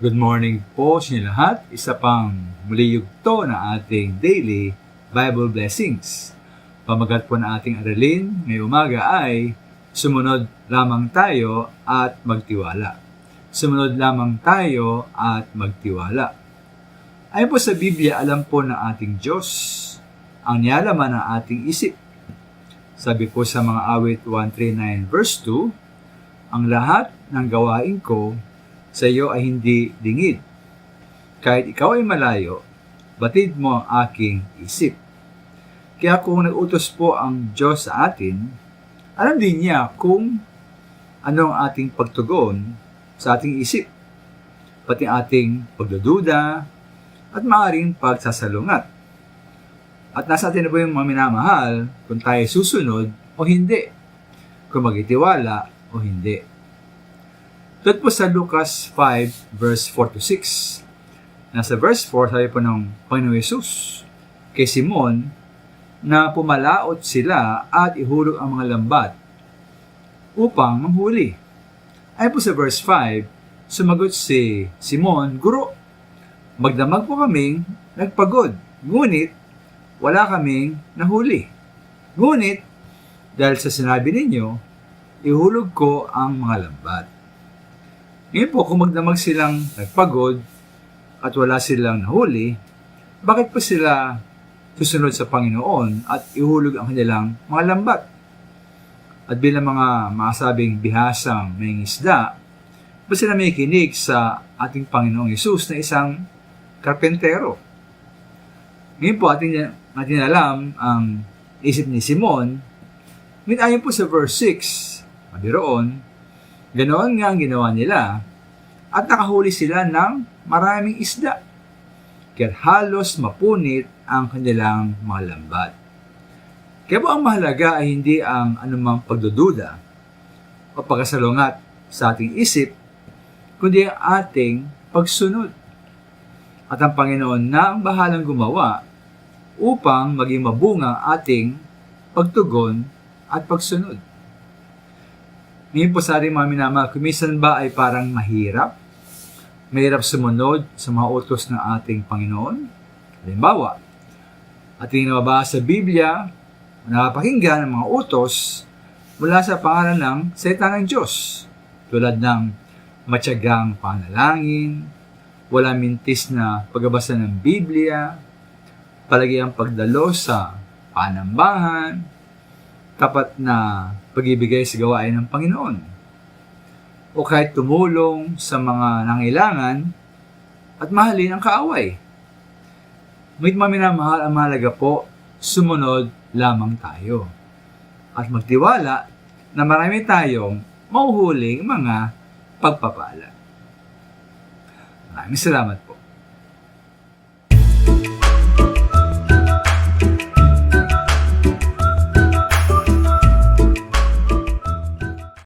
Good morning po sa inyo lahat. Isa pang muli yugto na ating daily Bible blessings. Pamagat po na ating aralin ngayong umaga ay sumunod lamang tayo at magtiwala. Sumunod lamang tayo at magtiwala. Ayon po sa Biblia, alam po ng ating Diyos ang niyalaman ng ating isip. Sabi po sa mga awit 139 verse 2, ang lahat ng gawain ko sa iyo ay hindi dingid. Kahit ikaw ay malayo, batid mo ang aking isip. Kaya kung nag-utos po ang Diyos sa atin, alam din niya kung ano ang ating pagtugon sa ating isip, pati ating pagdududa at maaaring pagsasalungat. At nasa atin na po yung mga minamahal kung tayo susunod o hindi, kung magtitiwala o hindi. Doon po sa Lucas 5 verse 4 to 6. Nasa verse 4, sabi po ng Panginoong Yesus kay Simon na pumalaot sila at ihulog ang mga lambat upang manghuli. Ay po sa verse 5, sumagot si Simon, Guro, magdamag po kaming nagpagod, ngunit wala kaming nahuli. Ngunit, dahil sa sinabi ninyo, ihulog ko ang mga lambat. Ngayon po, kung magdamag silang nagpagod at wala silang nahuli, bakit pa sila susunod sa Panginoon at ihulog ang kanilang mga lambat? At bilang mga masabing bihasang may isda, ba sila may kinig sa ating Panginoong Yesus na isang karpentero? Ngayon po, atin alam ang isip ni Simon. Ngunit ayon po sa verse 6, mabiroon, ganoon nga ang ginawa nila at nakahuli sila ng maraming isda. Kaya halos mapunit ang kanilang mga lambat. Kaya po ang mahalaga ay hindi ang anumang pagdududa o pagkasalungat sa ating isip, kundi ang ating pagsunod. At ang Panginoon na ang bahalang gumawa upang maging mabunga ating pagtugon at pagsunod. Ngayon po sa ating mga minamahal, kuminsan ba ay parang mahirap? Mahirap sumunod sa mga utos ng ating Panginoon? Halimbawa, ating nababasa sa Biblia, napakinggan ang mga utos mula sa pangalan ng salita ng Diyos, tulad ng matyagang panalangin, walang mintis na pagbabasa ng Biblia, palagi ang pagdalo sa panambahan, tapat na pag-ibigay sa gawain ng Panginoon, o kahit tumulong sa mga nangailangan at mahalin ang kaaway. Ngunit maminamahal, ang mahalaga po, sumunod lamang tayo at magtiwala na marami tayong mauhuling mga pagpapala. Maraming salamat.